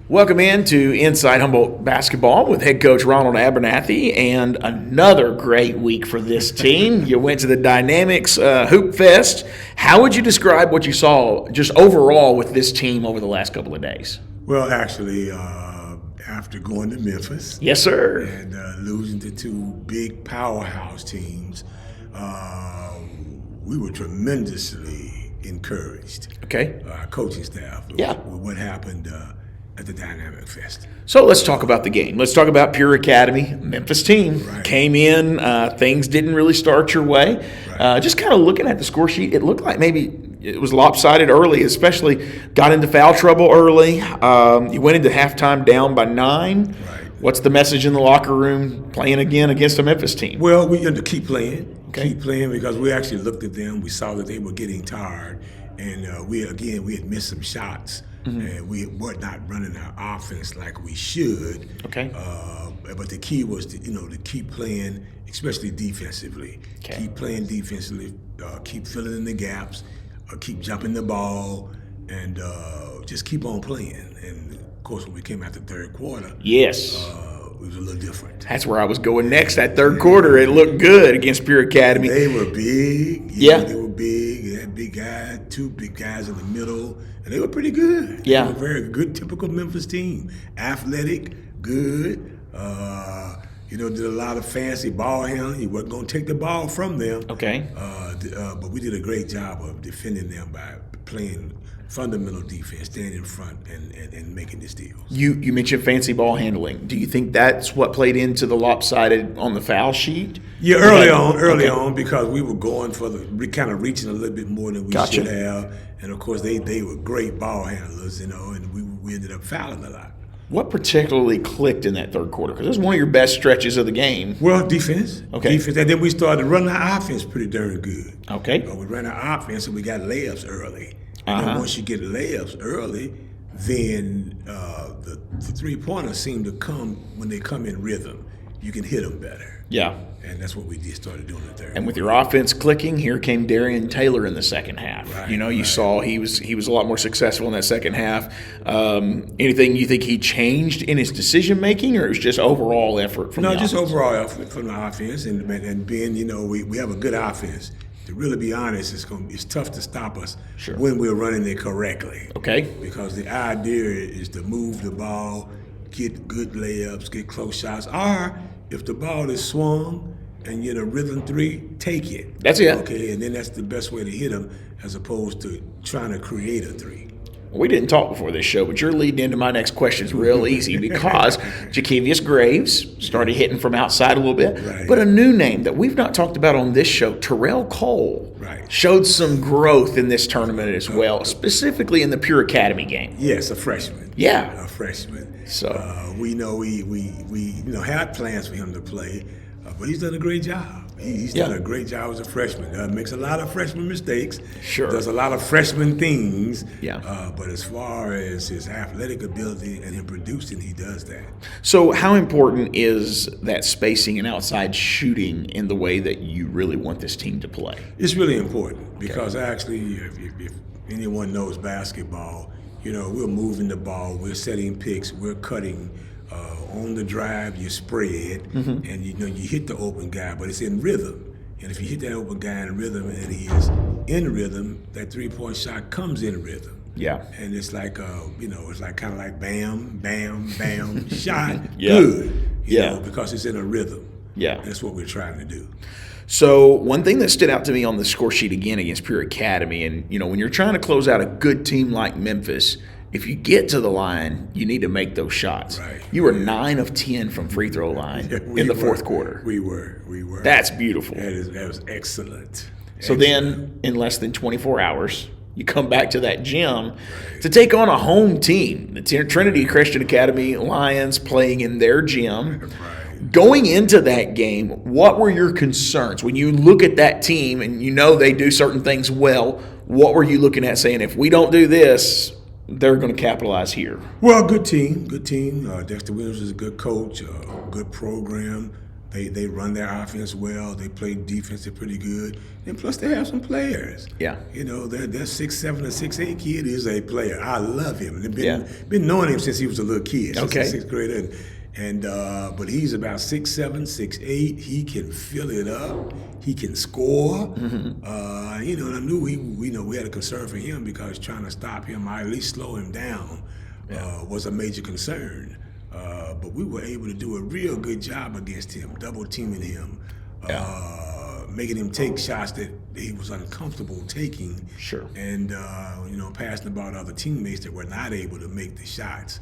Welcome in to Inside Humboldt Basketball with head coach Sharron Abernathy, and another great week for this team. You went to the Dynamix Hoop Fest. How would you describe what you saw just overall with this team over the last couple of days? Well, actually, after going to Memphis, yes, sir, and losing to two big powerhouse teams, we were tremendously encouraged. Okay, our coaching staff. Yeah, with what happened at the Dynamix Fest. So let's talk about the game. Let's talk about Pure Academy. Memphis team came in. Things didn't really start your way. Just kind of looking at the score sheet, it looked like maybe it was lopsided early, especially got into foul trouble early. You went into halftime down by 9. What's the message in the locker room playing again against a Memphis team? Well, we had to keep playing. Keep playing because we actually looked at them. We saw that they were getting tired. And we had missed some shots. And we were not running our offense like we should. Okay. But the key was to keep playing, especially defensively. Okay. Keep playing defensively. Keep filling in the gaps. Keep jumping the ball, and just keep on playing. And of course, when we came out the third quarter, yes, it was a little different. That's where I was going next. That third quarter, it looked good against Pure Academy. They were big. Yeah. They were big. They had big guys, two big guys in the middle, and they were pretty good. Yeah. They were a very good, typical Memphis team. Athletic, good. Did a lot of fancy ball handling. You wasn't going to take the ball from them. Okay. But we did a great job of defending them by playing fundamental defense, standing in front and making this deal. You mentioned fancy ball handling. Do you think that's what played into the lopsided on the foul sheet? Yeah, early on, because we were going for we kind of reaching a little bit more than we should have, and of course they were great ball handlers, and we ended up fouling a lot. What particularly clicked in that third quarter? Because it was one of your best stretches of the game. Well, defense. Okay. Defense, and then we started running our offense pretty darn good. Okay. We ran our offense, and we got layups early. And then once you get layups early, then the three-pointers seem to come when they come in rhythm. You can hit them better. Yeah. And that's what we started doing in the third. And with your offense clicking, here came Darian Taylor in the second half. You saw he was a lot more successful in that second half. Anything you think he changed in his decision making, or it was just overall effort from the offense? No, just overall effort from the offense, and being we have a good offense. To really be honest, it's tough to stop us when we're running it correctly. Okay. Because the idea is to move the ball, get good layups, get close shots, or if the ball is swung and you get a rhythm three, take it. That's it. Okay, and then that's the best way to hit them as opposed to trying to create a three. We didn't talk before this show, but you're leading into my next question. It's real easy because Jakevius Graves started hitting from outside a little bit. But a new name that we've not talked about on this show, Terrell Cole, showed some growth in this tournament as well, specifically in the Pure Academy game. Yes, a freshman. Yeah. A freshman. So we had plans for him to play, but he's done a great job. He's done a great job as a freshman. Makes a lot of freshman mistakes. Sure. Does a lot of freshman things. Yeah. But as far as his athletic ability and him producing, he does that. So how important is that spacing and outside shooting in the way that you really want this team to play? It's really important because actually, if anyone knows basketball, we're moving the ball, we're setting picks, we're cutting. On the drive, you spread, and you hit the open guy, but it's in rhythm. And if you hit that open guy in rhythm, and he is in rhythm, that three-point shot comes in rhythm. Yeah. And it's like, it's like kind of like bam, bam, bam, shot, Yeah. good. Because it's in a rhythm. Yeah. That's what we're trying to do. So one thing that stood out to me on the score sheet again against Pure Academy, and when you're trying to close out a good team like Memphis, if you get to the line, you need to make those shots. You were 9 of 10 from free throw line in the fourth quarter. We were. That's beautiful. That was excellent. So then, in less than 24 hours, you come back to that gym to take on a home team, the Trinity Christian Academy Lions, playing in their gym. Going into that game, what were your concerns? When you look at that team and they do certain things well, what were you looking at saying, if we don't do this, they're going to capitalize here? Well, good team. Dexter Williams is a good coach, good program. They run their offense well. They play defense. They're pretty good. And plus, they have some players. Yeah. You know, that 6'7" or 6'8" kid is a player. I love him. They've been knowing him since he was a little kid, since the sixth grader. But he's about 6'7", 6'8". He can fill it up. He can score. Mm-hmm. You know, and I knew we had a concern for him because trying to stop him, or at least slow him down, was a major concern. But we were able to do a real good job against him, double teaming him, making him take shots that he was uncomfortable taking. Sure. And passing the ball to other teammates that were not able to make the shots.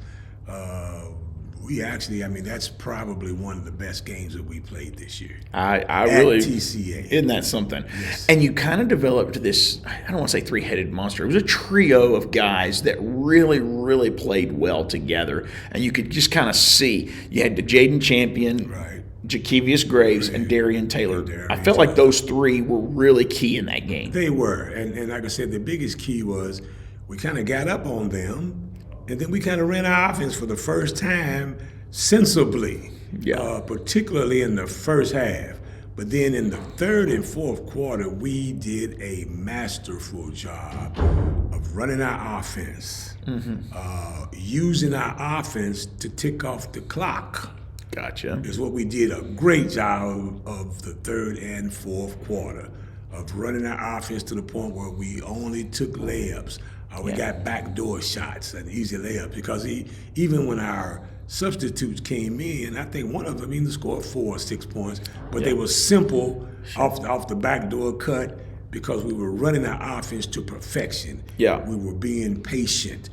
We actually, that's probably one of the best games that we played this year. I really, TCA. Isn't that something? Yes. And you kind of developed this, I don't want to say three-headed monster. It was a trio of guys that really, really played well together. And you could just kind of see, you had the Jaden Champion, right, Jakevius Graves, and Darian Taylor. I felt like those three were really key in that game. They were. And like I said, the biggest key was we kind of got up on them. And then we kind of ran our offense for the first time sensibly, particularly in the first half. But then in the third and fourth quarter, we did a masterful job of running our offense, using our offense to tick off the clock. Gotcha. Is what we did a great job of the third and fourth quarter, of running our offense to the point where we only took layups. We got backdoor shots and easy layups because even when our substitutes came in, I think one of them either scored 4 or 6 points, but they were simple off the backdoor cut because we were running our offense to perfection. Yeah. We were being patient.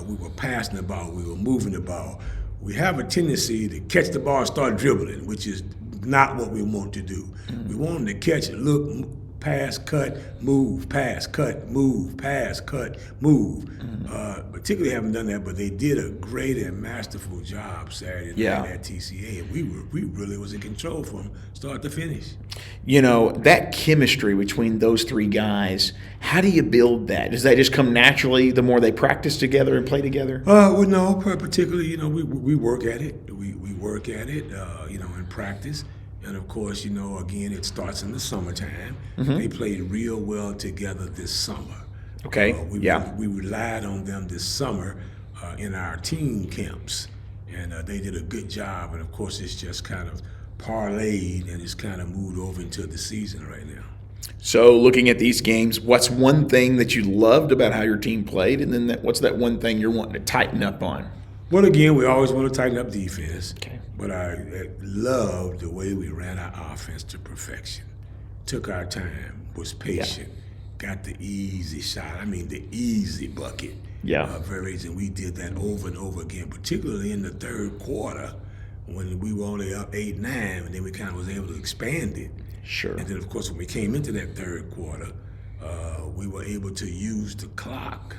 We were passing the ball. We were moving the ball. We have a tendency to catch the ball and start dribbling, which is not what we want to do. Mm-hmm. We want them to catch it, look, pass, cut, move, pass, cut, move, pass, cut, move. Mm-hmm. Particularly haven't done that, but they did a great and masterful job Saturday night at TCA, and we really was in control from start to finish. You know, that chemistry between those three guys, how do you build that? Does that just come naturally the more they practice together and play together? Well, no, particularly, we work at it. We work at it, in practice. And of course, again, it starts in the summertime. Mm-hmm. They played real well together this summer. Okay. We relied on them this summer in our team camps, and they did a good job. And of course, it's just kind of parlayed and it's kind of moved over into the season right now. So, looking at these games, what's one thing that you loved about how your team played, and then what's that one thing you're wanting to tighten up on? Well, again, we always want to tighten up defense. Okay. But I loved the way we ran our offense to perfection. Took our time, was patient, got the easy shot. The easy bucket. Very easy. And we did that over and over again, particularly in the third quarter when we were only up 8-9, and then we kind of was able to expand it. Sure. And then, of course, when we came into that third quarter, we were able to use the clock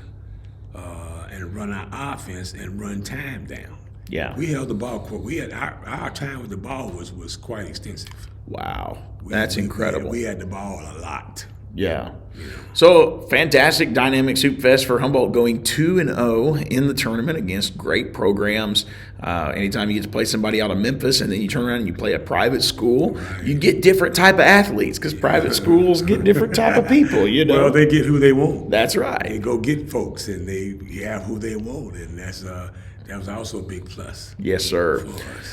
and run our offense and run time down. Yeah. We held the ball. We had our time with the ball was quite extensive. Wow. That's incredible. We had the ball a lot. Yeah. So, fantastic Dynamix Hoop Fest for Humboldt, going 2-0 in the tournament against great programs. Anytime you get to play somebody out of Memphis and then you turn around and you play a private school, you get different type of athletes because private schools get different type of people, Well, they get who they want. That's right. They go get folks and they have who they want, and that was also a big plus. Yes, sir.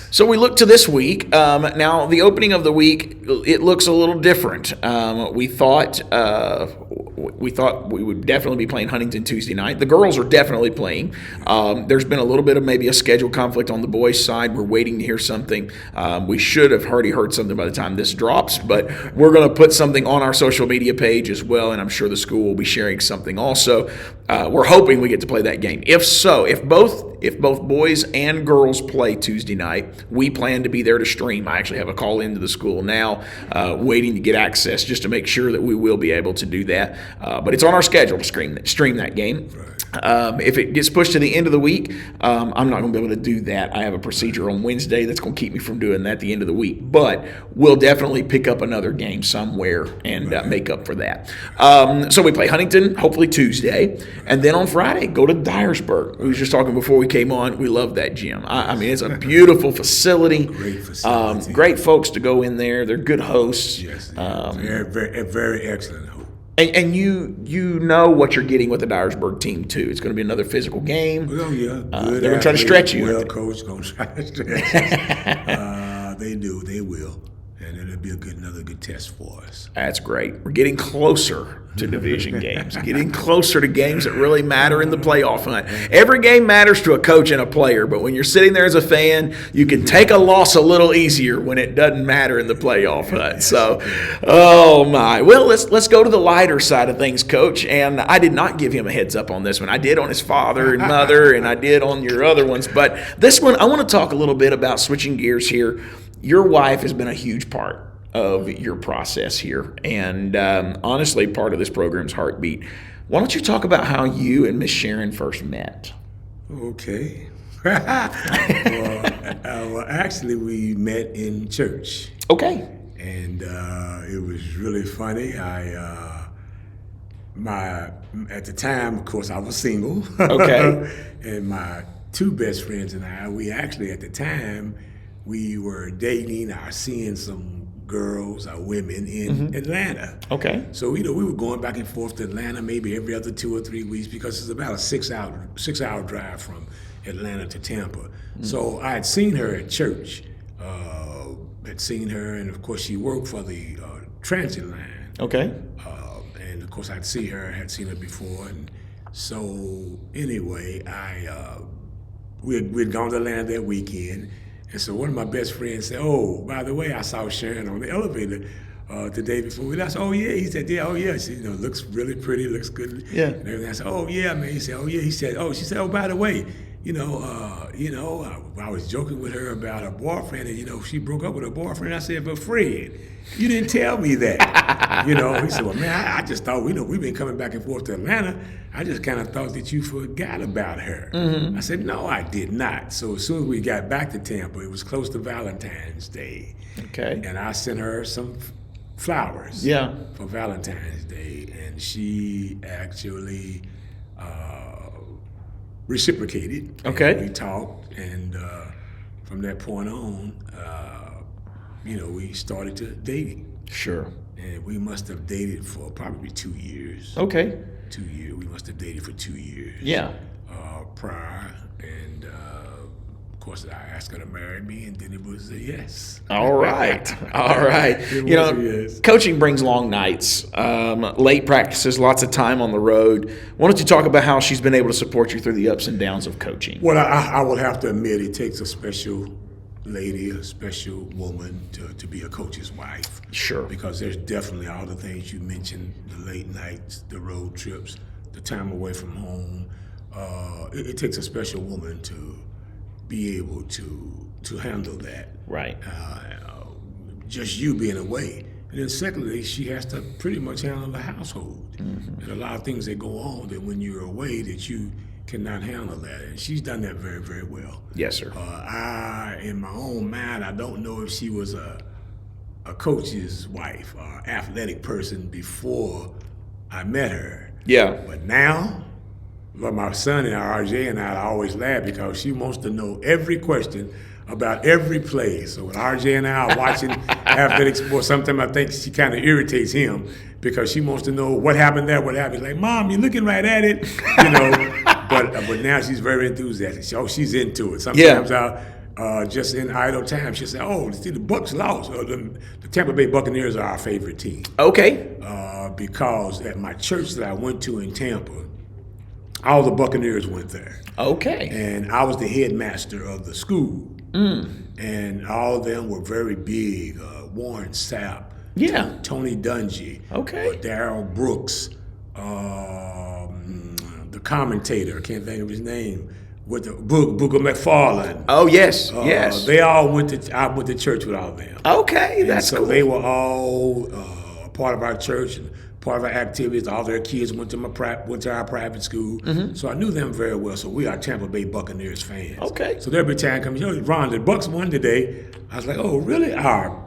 So we look to this week. Now, the opening of the week, it looks a little different. We thought we would definitely be playing Huntingdon Tuesday night. The girls are definitely playing. There's been a little bit of maybe a schedule conflict on the boys' side. We're waiting to hear something. We should have already heard something by the time this drops, but we're going to put something on our social media page as well, and I'm sure the school will be sharing something also. We're hoping we get to play that game. If so, if both boys and girls play Tuesday night, we plan to be there to stream. I actually have a call into the school now, waiting to get access just to make sure that we will be able to do that. But it's on our schedule to stream that game. Right. If it gets pushed to the end of the week, I'm not going to be able to do that. I have a procedure on Wednesday that's going to keep me from doing that at the end of the week. But we'll definitely pick up another game somewhere and make up for that. So we play Huntingdon, hopefully Tuesday. And then on Friday, go to Dyersburg. We were just talking before we came on. We love that gym. I mean, it's a beautiful facility. Great facility. Great folks to go in there. They're good hosts. Yes. Very excellent host. And you know what you're getting with the Dyersburg team, too. It's going to be another physical game. Oh, yeah. They're going to try to stretch you. Well, coach going to try to stretch us. They do. They will. And it'll be another good test for us. That's great. We're getting closer to division games, getting closer to games that really matter in the playoff hunt. Every game matters to a coach and a player, but when you're sitting there as a fan, you can take a loss a little easier when it doesn't matter in the playoff hunt. So, oh my. Well, let's go to the lighter side of things, Coach. And I did not give him a heads up on this one. I did on his father and mother, and I did on your other ones. But this one, I want to talk a little bit about switching gears here. Your wife has been a huge part of your process here, and honestly, part of this program's heartbeat. Why don't you talk about how you and Miss Sharron first met? Okay. Well, actually, we met in church. Okay. And it was really funny. At the time, of course, I was single. Okay. And my two best friends and I, we actually at the time, we were dating or seeing some girls or women in Atlanta. Okay. So we were going back and forth to Atlanta maybe every other 2 or 3 weeks because it's about a 6-hour drive from Atlanta to Tampa. So I had seen her at church. Had seen her, and of course she worked for the transit line. Okay. And of course had seen her before, and so anyway, we'd gone to Atlanta that weekend. And so one of my best friends said, "Oh, by the way, I saw Sharron on the elevator the day before." I said, "Oh yeah." He said, "Yeah, oh yeah." She, looks really pretty, looks good. Yeah. And everything. I said, "Oh yeah, man." He said, "Oh yeah." He said, "Oh," she said, "Oh, by the way, I was joking with her about her boyfriend, and she broke up with her boyfriend." I said, "But Fred, you didn't tell me that." He said, "Well, man, I just thought we've been coming back and forth to Atlanta. I just kind of thought that you forgot about her." I said, "No, I did not." So as soon as we got back to Tampa, it was close to Valentine's Day. Okay. And I sent her some flowers. Yeah. For Valentine's Day, and she actually reciprocated. Okay. And we talked, and from that point on, we started to dating. Sure. And we must have dated for probably 2 years. Okay. 2 years. We must have dated for 2 years. Yeah. Prior, and of course, I asked her to marry me, and then it was a yes. All right. All right. It was a yes. Coaching brings long nights, late practices, lots of time on the road. Why don't you talk about how she's been able to support you through the ups and downs of coaching? Well, I will have to admit it takes a special lady, a special woman to be a coach's wife. Sure. Because there's definitely all the things you mentioned, the late nights, the road trips, the time away from home. It takes a special woman to be able to handle that. Right. Just you being away. And then secondly, she has to pretty much handle the household. And a lot of things that go on that when you're away that you cannot handle that. And she's done that very, very well. Yes, sir. In my own mind, I don't know if she was a coach's wife or athletic person before I met her. Yeah. But now, my son and RJ and I always laugh because she wants to know every question about every play. So when RJ and I are watching athletic sports, sometimes I think she kind of irritates him because she wants to know what happened there, what happened. Like, Mom, you're looking right at it, But now she's very enthusiastic. She's into it. Sometimes I'll just in idle time, she'll say, "Oh, see, the Bucs lost. The Tampa Bay Buccaneers are our favorite team." Okay. Because at my church that I went to in Tampa, all the Buccaneers went there. Okay. And I was the headmaster of the school. And all of them were very big. Warren Sapp. Yeah. Tony Dungy. Okay. Darrell Brooks. The commentator, I can't think of his name, with the Booker McFarland. Oh, yes, yes. They all I went to church with all of them. Okay, that's so cool. They were all a part of our church and part of our activities. All their kids went to our private school. So I knew them very well. So we are Tampa Bay Buccaneers fans. Okay. So there'll be time comes, Ron, the Bucs won today. I was like, "Oh, really?"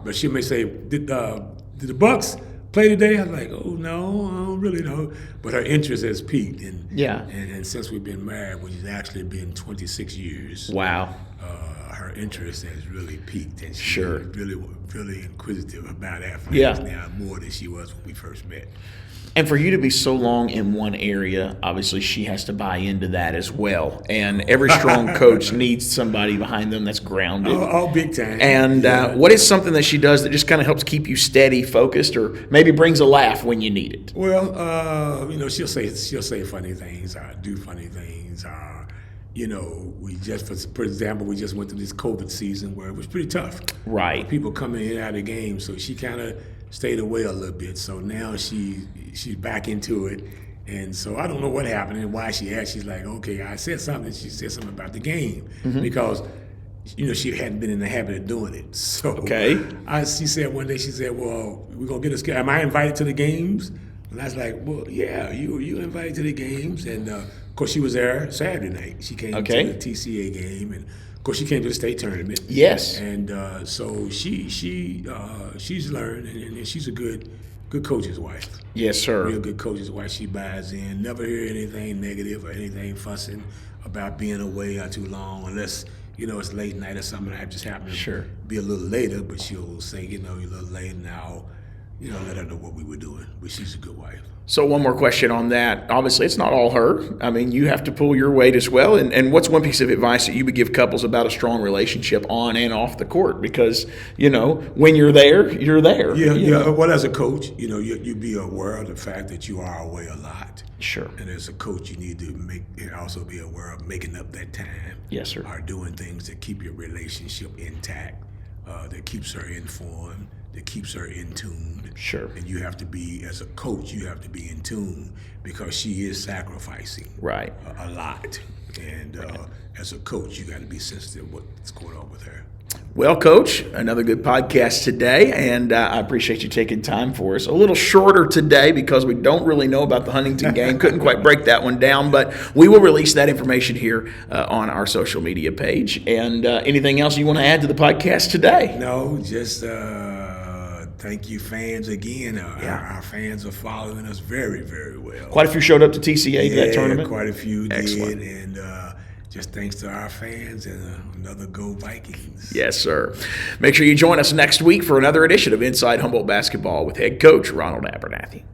But she may say, "Did the Bucs play today?" I was like, "Oh no, I don't don't really know. But her interest has peaked. And, Yeah. And since we've been married, which has actually been 26 years. Wow. Her interest has really peaked, and she's Sure. really inquisitive about athletics now, more than she was when we first met. And for you to be so long in one area, obviously she has to buy into that as well. And every strong coach needs somebody behind them that's grounded. Oh, big time. And what is something that she does that just kind of helps keep you steady, focused, or maybe brings a laugh when you need it? Well, she'll say funny things, do funny things. We just, for example, we just went through this COVID season where it was pretty tough. Right. People coming in and out of the game, so she kind of stayed away a little bit. So now she's back into it, and so I don't know what happened and why she asked. She's like, okay, I said something. She said something about the game because she hadn't been in the habit of doing it. So okay. She said one day, she said, well, we're gonna get us. Am I invited to the games? And I was like, well, yeah, you invited to the games, and of course she was there Saturday night. She came to the TCA game, and of course she came to the state tournament. Yes. And so she's learned, and she's a good coach's wife. Yes, sir. Real good coach's wife. She buys in. Never hear anything negative or anything fussing about being away too long, unless it's late night or something. I just happen to be a little later, but she'll say, you're a little late now. Let her know what we were doing. But she's a good wife. So one more question on that. Obviously, it's not all her. I mean, you have to pull your weight as well. And what's one piece of advice that you would give couples about a strong relationship on and off the court? Because, when you're there, you're there. Yeah. Well, as a coach, you be aware of the fact that you are away a lot. Sure. And as a coach, you need to also be aware of making up that time. Yes, sir. Or doing things that keep your relationship intact, that keeps her informed, that keeps her in tune. Sure. And you have to be, as a coach, you have to be in tune because she is sacrificing a lot. And as a coach, you got to be sensitive to what's going on with her. Well, Coach, another good podcast today, and I appreciate you taking time for us. A little shorter today because we don't really know about the Huntington game. Couldn't quite break that one down, but we will release that information here on our social media page. And anything else you want to add to the podcast today? No, just thank you, fans, again. Our fans are following us very, very well. Quite a few showed up to TCA to that tournament? Quite a few Excellent. did, and just thanks to our fans and another Go Vikings. Yes, sir. Make sure you join us next week for another edition of Inside Humboldt Basketball with head coach Ronald Abernathy.